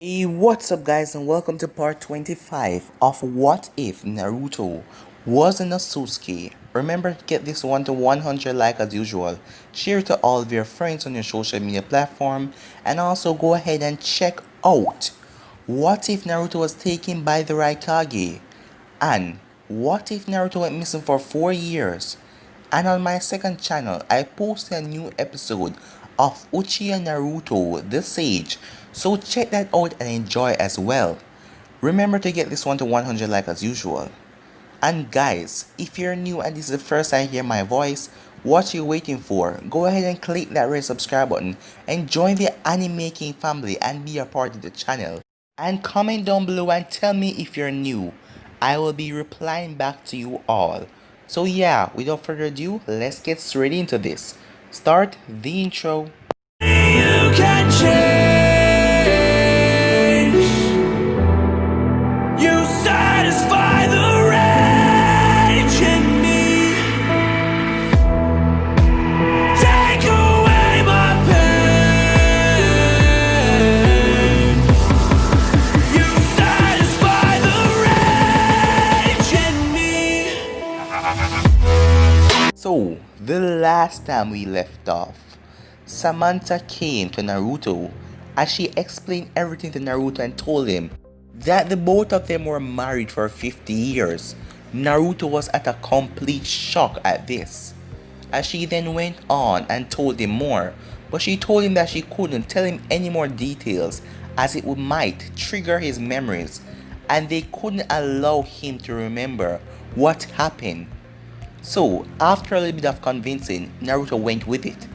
Hey, what's up, guys, and welcome to part 25 of What If Naruto Was an Otsutsuki. Remember to get this one to 100 like as usual. Share it to all of your friends on your social media platform, and also go ahead and check out What If Naruto was taken by the Raikage, and What If Naruto went missing for 4 years. And on my second channel, I posted a new episode of Uchiha Naruto the Sage, so check that out and enjoy as well. Remember to get this one to 100 like as usual. And guys, if you're new and this is the first time you hear my voice, what you waiting for? Go ahead and click that red subscribe button and join the anime making family and be a part of the channel. And comment down below and tell me if you're new. I will be replying back to you all. So yeah, without further ado, let's get straight into this. Start the intro. You can change. You satisfy the rage in me. Take away my pain. You satisfy the rage in me. So, the last time we left off, Samantha came to Naruto as she explained everything to Naruto and told him that the both of them were married for 50 years. Naruto was at a complete shock at this, as she then went on and told him more, but she told him that she couldn't tell him any more details as it might trigger his memories, and they couldn't allow him to remember what happened. So, after a little bit of convincing, Naruto went with it.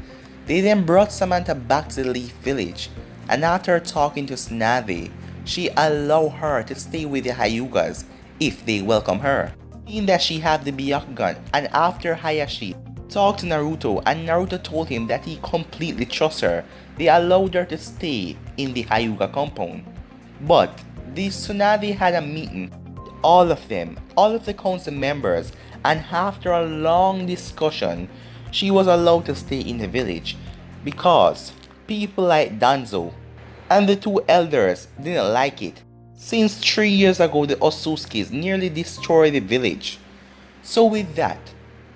They then brought Samantha back to the Leaf Village, and after talking to Hanabi, she allowed her to stay with the Hyugas if they welcome her, seeing that she had the Byakugan. And after Hayashi talked to Naruto and Naruto told him that he completely trusts her, they allowed her to stay in the Hyuga compound. But the Tsunade had a meeting with all of them, all of the council members, and after a long discussion, she was allowed to stay in the village because people like Danzo and the two elders didn't like it, since 3 years ago the Otsutsukis nearly destroyed the village. So with that,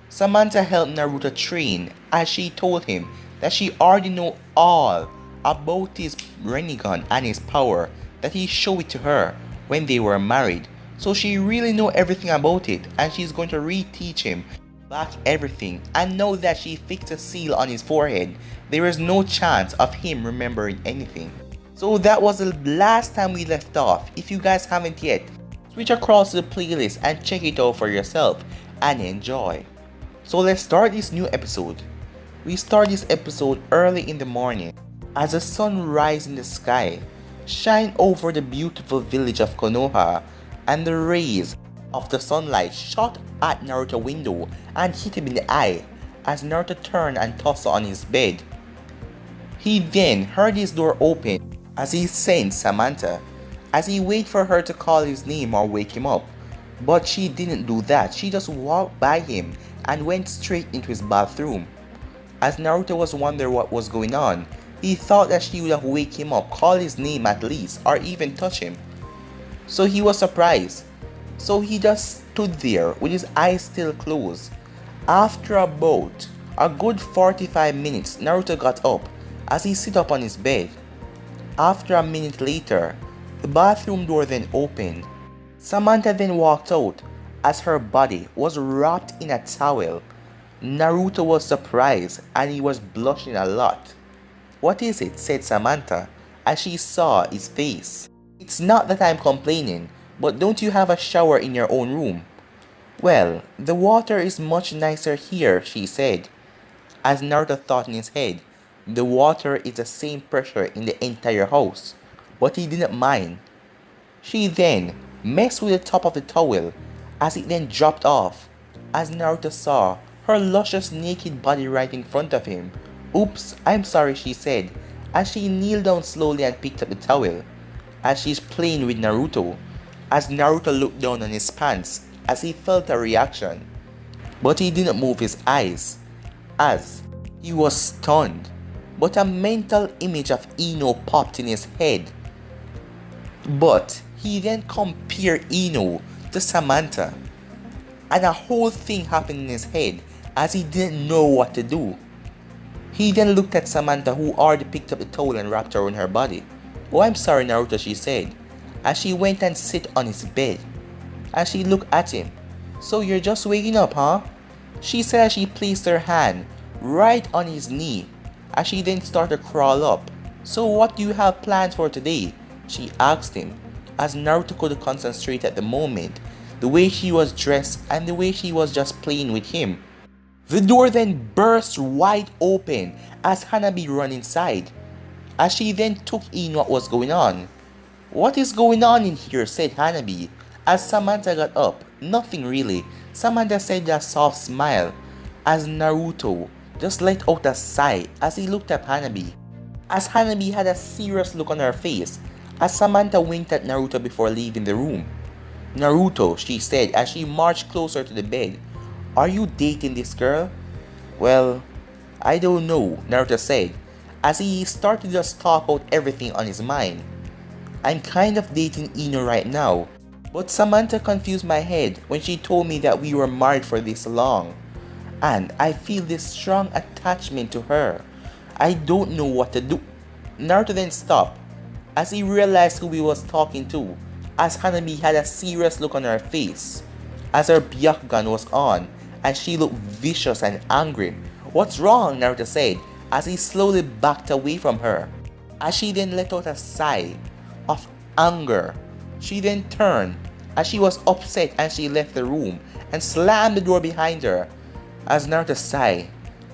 Samantha helped Naruto train as she told him that she already know all about his Rinnegan and his power, that he showed it to her when they were married. So she really know everything about it, and she's going to reteach him back everything. And now that she fixed a seal on his forehead, there is no chance of him remembering anything. So that was the last time we left off. If you guys haven't yet, switch across to the playlist and check it out for yourself and enjoy. So let's start this new episode. We start this episode early in the morning as the sun rises in the sky, shine over the beautiful village of Konoha, and the rays of the sunlight shot at Naruto's window and hit him in the eye as Naruto turned and tossed on his bed. He then heard his door open as he sensed Samantha, as he waited for her to call his name or wake him up. But she didn't do that. She just walked by him and went straight into his bathroom. As Naruto was wondering what was going on, he thought that she would have wake him up, call his name at least, or even touch him. So he was surprised. So he just stood there with his eyes still closed. After about a good 45 minutes, Naruto got up as he sat up on his bed. After a minute later, the bathroom door then opened. Samantha then walked out as her body was wrapped in a towel. Naruto was surprised and he was blushing a lot. "What is it?" said Samantha as she saw his face. "It's not that I'm complaining, but don't you have a shower in your own room?" "Well, the water is much nicer here," she said. As Naruto thought in his head, the water is the same pressure in the entire house, but he didn't mind. She then messed with the top of the towel as it then dropped off, as Naruto saw her luscious naked body right in front of him. "Oops, I'm sorry," she said as she kneeled down slowly and picked up the towel, as she's playing with Naruto, as Naruto looked down on his pants as he felt a reaction. But he didn't move his eyes, as he was stunned. But a mental image of Ino popped in his head. But he then compared Ino to Samantha, and a whole thing happened in his head as he didn't know what to do. He then looked at Samantha, who already picked up the towel and wrapped around her body. "Oh, I'm sorry, Naruto," she said, as she went and sit on his bed. As she looked at him, "So you're just waking up, huh?" she said as she placed her hand right on his knee, as she then started to crawl up. "So what do you have planned for today?" she asked him, as Naruto couldn't concentrate at the moment, the way she was dressed and the way she was just playing with him. The door then burst wide open as Hanabi ran inside, as she then took in what was going on. "What is going on in here?" said Hanabi, as Samantha got up. "Nothing really," Samantha said with a soft smile, as Naruto just let out a sigh as he looked at Hanabi, as Hanabi had a serious look on her face, as Samantha winked at Naruto before leaving the room. "Naruto," she said as she marched closer to the bed, "are you dating this girl?" "Well, I don't know," Naruto said, as he started to just talk out everything on his mind. "I'm kind of dating Ino right now, but Samantha confused my head when she told me that we were married for this long, and I feel this strong attachment to her. I don't know what to do." Naruto then stopped as he realized who he was talking to, as Hanabi had a serious look on her face, as her Byakugan was on, and she looked vicious and angry. "What's wrong?" Naruto said, as he slowly backed away from her, as she then let out a sigh of anger. She then turned as she was upset, and she left the room and slammed the door behind her, as Naruto sighed.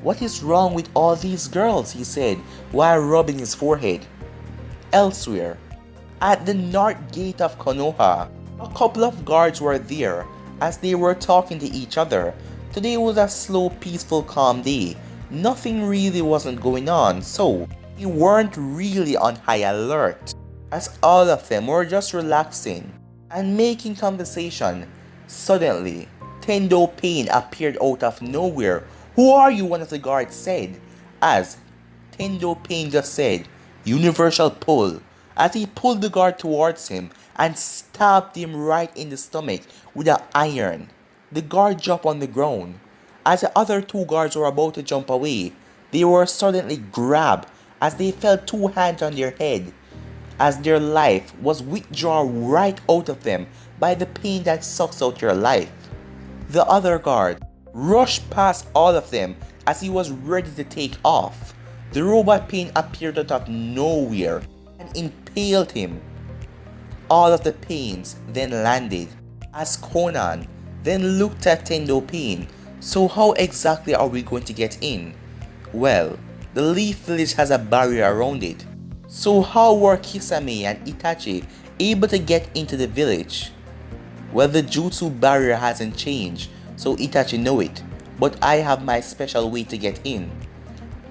"What is wrong with all these girls?" he said while rubbing his forehead. Elsewhere, at the north gate of Konoha, a couple of guards were there as they were talking to each other. Today was a slow, peaceful, calm day. Nothing really wasn't going on, so they weren't really on high alert, as all of them were just relaxing and making conversation. Suddenly, Tendo Pain appeared out of nowhere. "Who are you?" one of the guards said, as Tendo Pain just said, "Universal pull," as he pulled the guard towards him and stabbed him right in the stomach with an iron. The guard dropped on the ground. As the other two guards were about to jump away, they were suddenly grabbed as they felt two hands on their head, as their life was withdrawn right out of them by the pain that sucks out your life. The other guard rushed past all of them as he was ready to take off. The robot Pain appeared out of nowhere and impaled him. All of the pains then landed, as Conan then looked at Tendo Pain. "So how exactly are we going to get in?" "Well, the Leaf Village has a barrier around it. So how were Kisame and Itachi able to get into the village?" "Well, the jutsu barrier hasn't changed, so Itachi know it, but I have my special way to get in."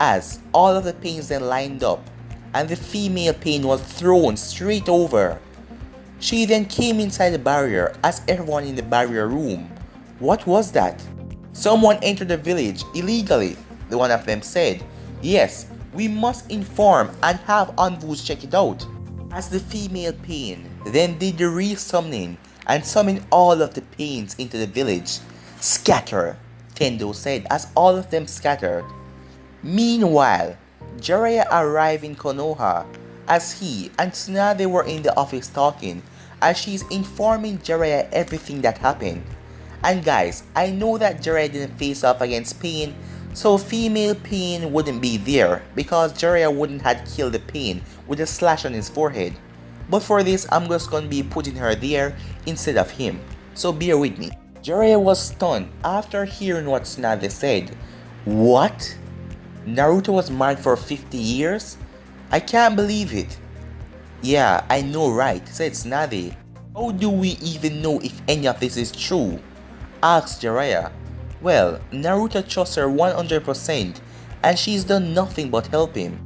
As all of the pains then lined up, and the female Pain was thrown straight over. She then came inside the barrier as everyone in the barrier room. "What was that?" "Someone entered the village illegally," the one of them said. "Yes, we must inform and have envoys check it out." As the female Pain then did the re-summoning and summoned all of the pains into the village. "Scatter," Tendo said as all of them scattered. Meanwhile, Jiraiya arrived in Konoha as he and Tsunade were in the office talking, as she's informing Jiraiya everything that happened. And guys, I know that Jiraiya didn't face off against Pain, so female Pain wouldn't be there because Jiraiya wouldn't have killed the Pain with a slash on his forehead. But for this, I'm just gonna be putting her there instead of him, so bear with me. Jiraiya was stunned after hearing what Tsunade said. "What? Naruto was married for 50 years? I can't believe it." "Yeah, I know, right?" said Tsunade. "How do we even know if any of this is true?" asked Jiraiya. "Well, Naruto trusts her 100% and she's done nothing but help him.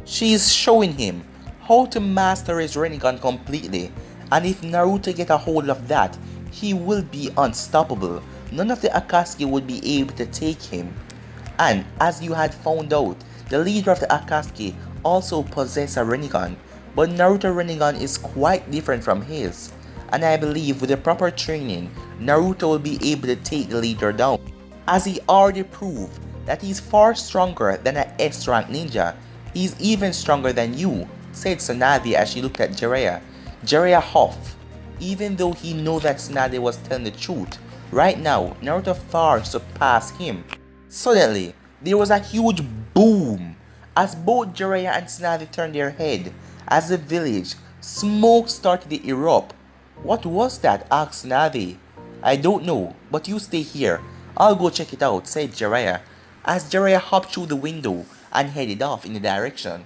She's showing him how to master his Rinnegan completely, and if Naruto get a hold of that, he will be unstoppable. None of the Akatsuki would be able to take him. And as you had found out, the leader of the Akatsuki also possessed a Rinnegan, but Naruto Rinnegan is quite different from his, and I believe with the proper training, Naruto will be able to take the leader down, as he already proved that he's far stronger than an S-rank ninja. He's even stronger than you, said Tsunade as she looked at Jiraiya. Jiraiya huffed, even though he knew that Tsunade was telling the truth. Right now, Naruto far surpassed him. Suddenly, there was a huge boom as both Jiraiya and Tsunade turned their head. As the village, smoke started to erupt. What was that? Asked Tsunade. I don't know, but you stay here. I'll go check it out, said Jiraiya, as Jiraiya hopped through the window and headed off in the direction.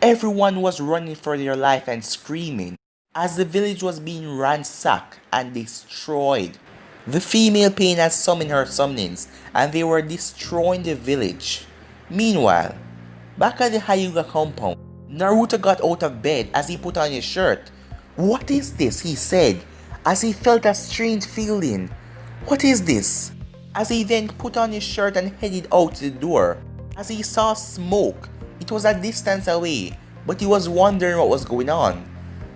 Everyone was running for their life and screaming as the village was being ransacked and destroyed. The female Pain had summoned her summonings and they were destroying the village. Meanwhile, back at the Hyuga compound, Naruto got out of bed as he put on his shirt. What is this? He said as he felt a strange feeling. What is this? As he then put on his shirt and headed out to the door. As he saw smoke, it was a distance away, but he was wondering what was going on.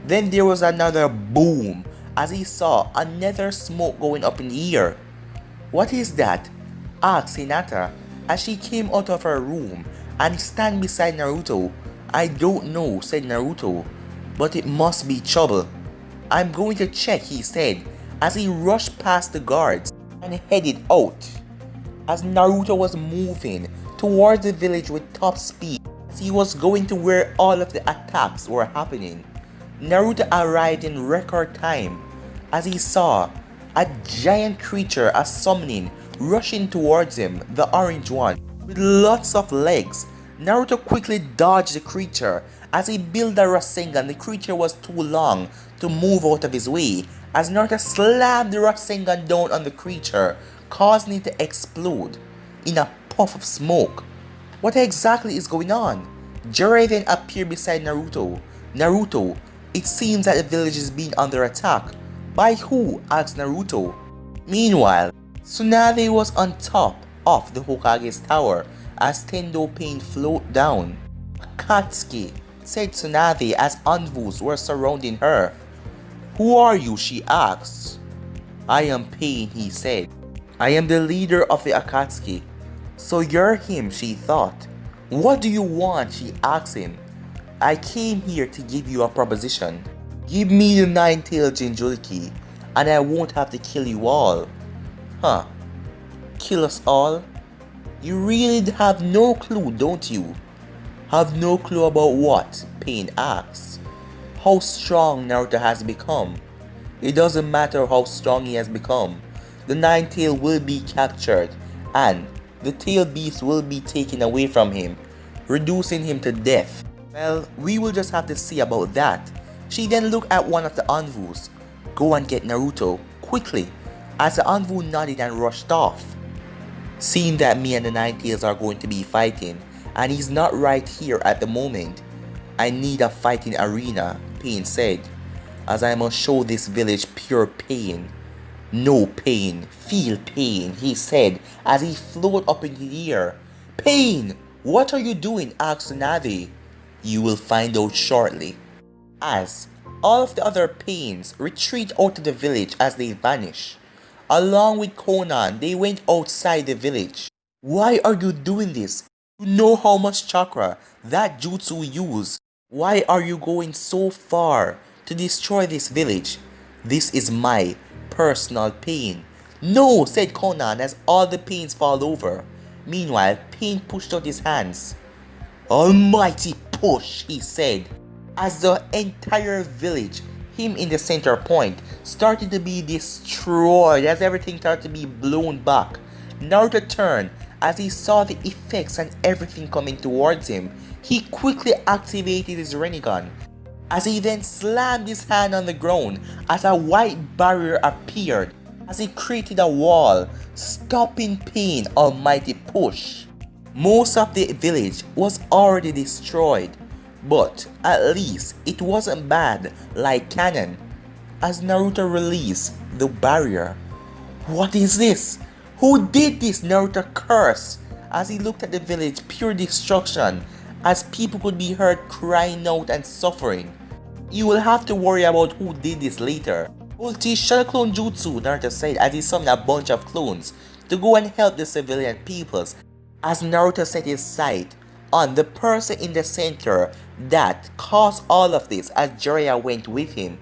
Then there was another boom as he saw another smoke going up in the air. What is that? Asked Hinata as she came out of her room and stand beside Naruto. I don't know, said Naruto, but it must be trouble. I'm going to check, he said as he rushed past the guards and headed out. As Naruto was moving towards the village with top speed, as he was going to where all of the attacks were happening. Naruto arrived in record time as he saw a giant creature, a summoning, rushing towards him, the orange one, with lots of legs. Naruto quickly dodged the creature. As he built a Rasengan, the creature was too long to move out of his way, as Naruto slammed the Rasengan down on the creature, causing it to explode in a puff of smoke. What exactly is going on? Jiraiya then appeared beside Naruto. Naruto, it seems that the village is being under attack. By who? Asked Naruto. Meanwhile, Tsunade was on top of the Hokage's tower as Tendo Pain floated down. Akatsuki, said Tsunade as envoys were surrounding her. Who are you? She asked. I am Pain, he said. I am the leader of the Akatsuki. So you're him, she thought. What do you want? She asked him. I came here to give you a proposition. Give me the nine-tailed Jinchuriki, and I won't have to kill you all. Huh? Kill us all? You really have no clue, don't you? Have no clue about what? Pain asks. How strong Naruto has become. It doesn't matter how strong he has become. The nine-tail will be captured, and the tail beast will be taken away from him, reducing him to death. Well, we will just have to see about that. She then looked at one of the envoys. Go and get Naruto, quickly, as the envoy nodded and rushed off. Seeing that me and the Nine-Tails are going to be fighting, and he's not right here at the moment, I need a fighting arena, Pain said, as I must show this village pure pain. No pain, feel pain, he said as he floated up into the air. Pain, what are you doing? Asked Tsunade. You will find out shortly. As all of the other Pains retreat out of the village as they vanish. Along with Konan, they went outside the village. Why are you doing this? You know how much chakra that jutsu used. Why are you going so far to destroy this village? This is my personal pain. No, said Konan as all the Pains fall over. Meanwhile, Pain pushed out his hands. Almighty push, he said, as the entire village, him in the center point, started to be destroyed as everything started to be blown back. Naruto turned as he saw the effects and everything coming towards him. He quickly activated his Rinnegan, as he then slammed his hand on the ground as a white barrier appeared, as he created a wall, stopping Pain almighty push. Most of the village was already destroyed, but at least it wasn't bad like Canon, as Naruto released the barrier. What is this? Who did this? Naruto cursed as he looked at the village pure destruction as people could be heard crying out and suffering. You will have to worry about who did this later. Ulti Shadow Clone Jutsu, Naruto said as he summoned a bunch of clones to go and help the civilian peoples, as Naruto set his sight on the person in the center that caused all of this as Jiraiya went with him.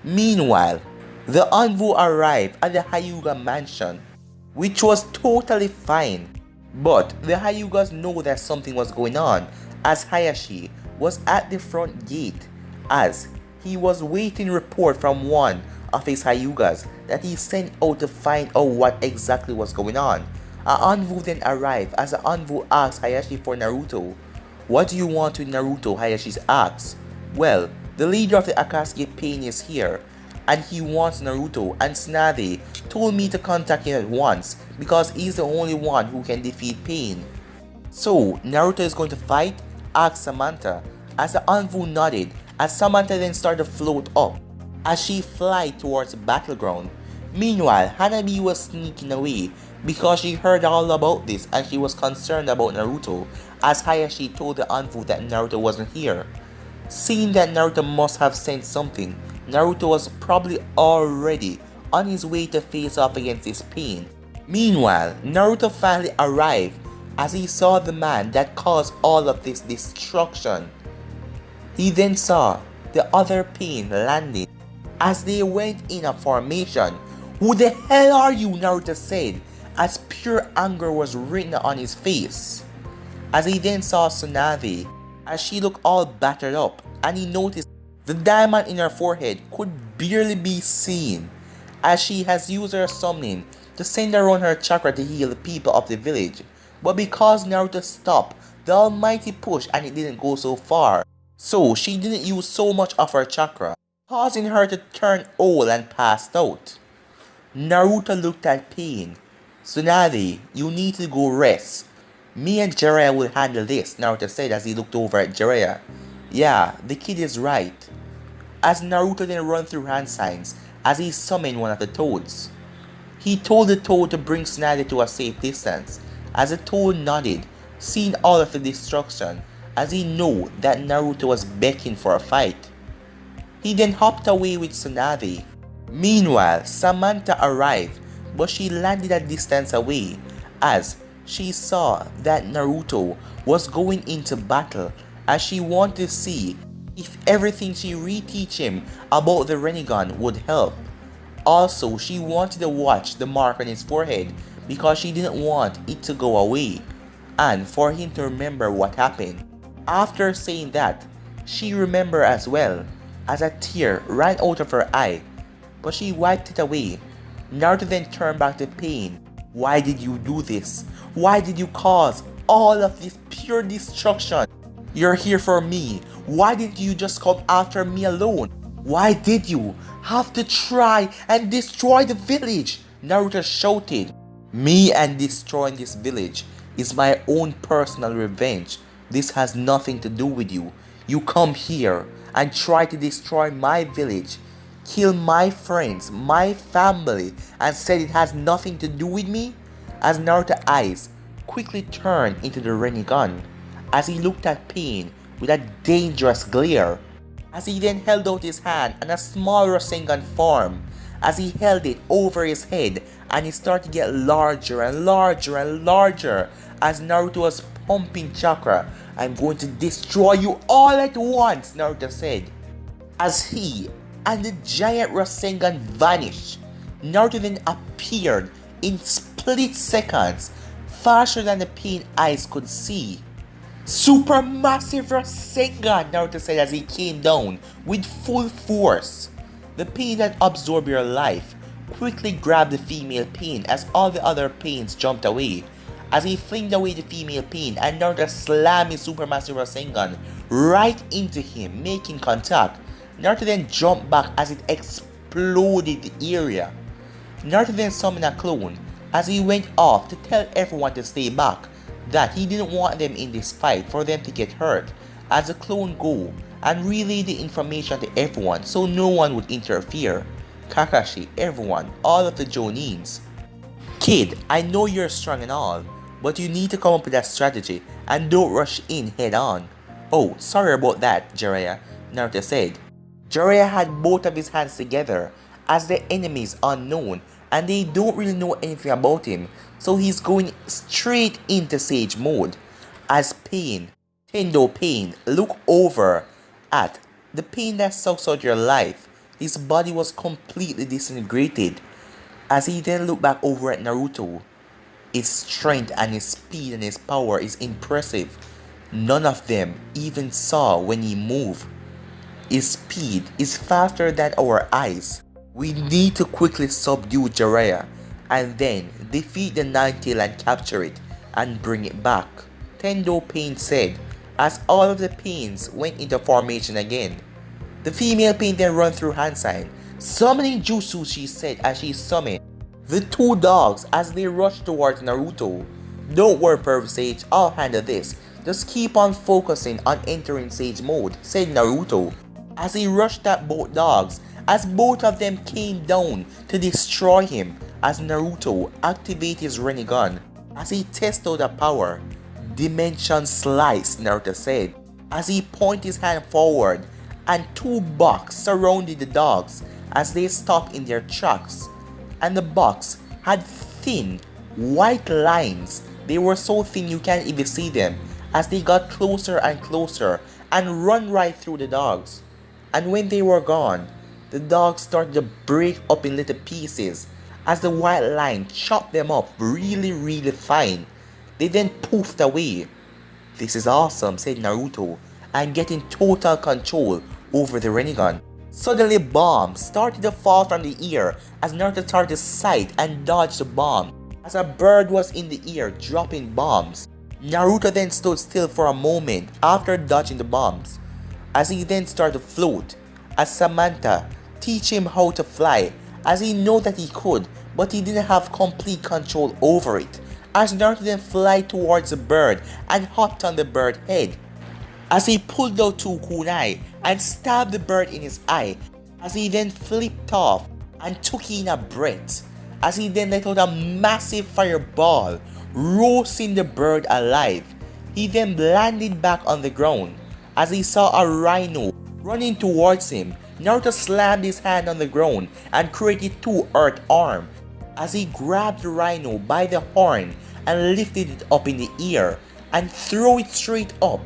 Meanwhile, the envoy arrived at the Hyuga mansion, which was totally fine, but the Hyugas know that something was going on as Hayashi was at the front gate as he was waiting report from one of his Hyugas that he sent out to find out what exactly was going on. An envoy then arrived as the envoy asked Hayashi for Naruto. What do you want with Naruto? Hayashi asks. Well, the leader of the Akatsuki Pain is here and he wants Naruto, and Tsunade told me to contact him at once because he's the only one who can defeat Pain. So, Naruto is going to fight? Asked Samantha as the envoy nodded as Samantha then started to float up as she fly towards the battleground. Meanwhile, Hanabi was sneaking away because she heard all about this and she was concerned about Naruto as Hayashi told the envoy that Naruto wasn't here. Seeing that Naruto must have sent something, Naruto was probably already on his way to face off against his Pain. Meanwhile, Naruto finally arrived as he saw the man that caused all of this destruction. He then saw the other Pain landing as they went in a formation. Who the hell are you? Naruto said as pure anger was written on his face. As he then saw Tsunade as she looked all battered up and he noticed the diamond in her forehead could barely be seen as she has used her summoning to send around her chakra to heal the people of the village. But because Naruto stopped the almighty push and it didn't go so far, so she didn't use so much of her chakra, causing her to turn old and passed out. Naruto looked at Pain. Tsunade, you need to go rest. Me and Jiraiya will handle this, Naruto said as he looked over at Jiraiya. Yeah, the kid is right. As Naruto then ran through hand signs as he summoned one of the toads. He told the toad to bring Tsunade to a safe distance as the toad nodded, seeing all of the destruction as he knew that Naruto was beckoning for a fight. He then hopped away with Tsunade. Meanwhile, Samantha arrived, but she landed a distance away as she saw that Naruto was going into battle as she wanted to see if everything she reteach him about the Rinnegan would help. Also, she wanted to watch the mark on his forehead because she didn't want it to go away and for him to remember what happened. After saying that, she remembered as well as a tear ran out of her eye, but she wiped it away. Naruto then turned back to Pain. Why did you do this? Why did you cause all of this pure destruction? You're here for me. Why didn't you just come after me alone? Why did you have to try and destroy the village? Naruto shouted. Me and destroying this village is my own personal revenge. This has nothing to do with you. You come here and try to destroy my village, kill my friends, my family, and said it has nothing to do with me? As Naruto's eyes quickly turned into the Rinnegan, as he looked at Pain with a dangerous glare, as he then held out his hand and a small Rasengan formed, as he held it over his head and it started to get larger and larger and larger as Naruto was pumping chakra. I'm going to destroy you all at once, Naruto said. As he and the giant Rasengan vanished, Naruto then appeared in split seconds, faster than the Pain eyes could see. Supermassive Rasengan, Naruto said as he came down with full force. The Pain that absorbed your life quickly grabbed the female Pain as all the other Pains jumped away. As he flinged away the female Pain and Naruto slammed his Supermassive Rasengan right into him, making contact. Naruto then jumped back as it exploded the area. Naruto then summoned a clone as he went off to tell everyone to stay back, that he didn't want them in this fight for them to get hurt, as the clone go and relay the information to everyone so no one would interfere. Kakashi, everyone, all of the Jonins. Kid, I know you're strong and all, but you need to come up with a strategy and don't rush in head on. Oh, sorry about that, Jiraiya, Naruto said. Jiraiya had both of his hands together as the enemy is unknown and they don't really know anything about him, so he's going straight into Sage mode. As Pain looked over at the pain that sucks out your life, his body was completely disintegrated. As he then looked back over at Naruto, his strength and his speed and his power is impressive. None of them even saw when he moved. His speed is faster than our eyes. We need to quickly subdue Jiraiya and then defeat the Ninetale and capture it and bring it back, Tendo Pain said as all of the Pains went into formation again. The female Pain then ran through hand sign, summoning Jutsu, she said as she summoned the two dogs as they rushed towards Naruto. Don't worry, Perfect Sage, I'll handle this. Just keep on focusing on entering Sage mode, said Naruto as he rushed at both dogs as both of them came down to destroy him as Naruto activated his Rinnegan as he tested out the power. Dimension Slice, Naruto said as he pointed his hand forward and two bucks surrounded the dogs as they stopped in their tracks. And the bucks had thin white lines. They were so thin you can't even see them as they got closer and closer and run right through the dogs. And when they were gone, the dogs started to break up in little pieces as the white line chopped them up really fine. They then poofed away. This is awesome, said Naruto, and getting total control over the Rinnegan. Suddenly bombs started to fall from the air as Naruto started to sight and dodge the bomb as a bird was in the air dropping bombs. Naruto then stood still for a moment after dodging the bombs as he then started to float as Samantha teach him how to fly as he knew that he could, but he didn't have complete control over it as Naruto then fly towards the bird and hopped on the bird head as he pulled out two kunai and stabbed the bird in his eye as he then flipped off and took in a breath as he then let out a massive fireball, roasting the bird alive. He then landed back on the ground as he saw a rhino running towards him. Naruto slammed his hand on the ground and created two earth arms as he grabbed the rhino by the horn and lifted it up in the air and threw it straight up.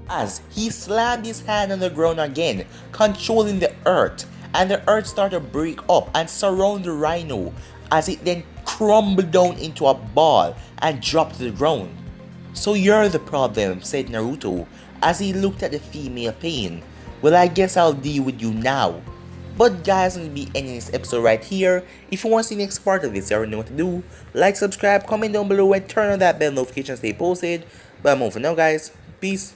As he slammed his hand on the ground again, controlling the earth, and the earth started to break up and surround the rhino as it then crumbled down into a ball and dropped to the ground. So you're the problem, said Naruto as he looked at the female Pain. Well, I guess I'll deal with you now. But guys, I'm gonna be ending this episode right here. If you want to see the next part of this, you already know what to do. Like, subscribe, comment down below, and turn on that bell notification to stay posted. But I'm over for now, guys. Peace.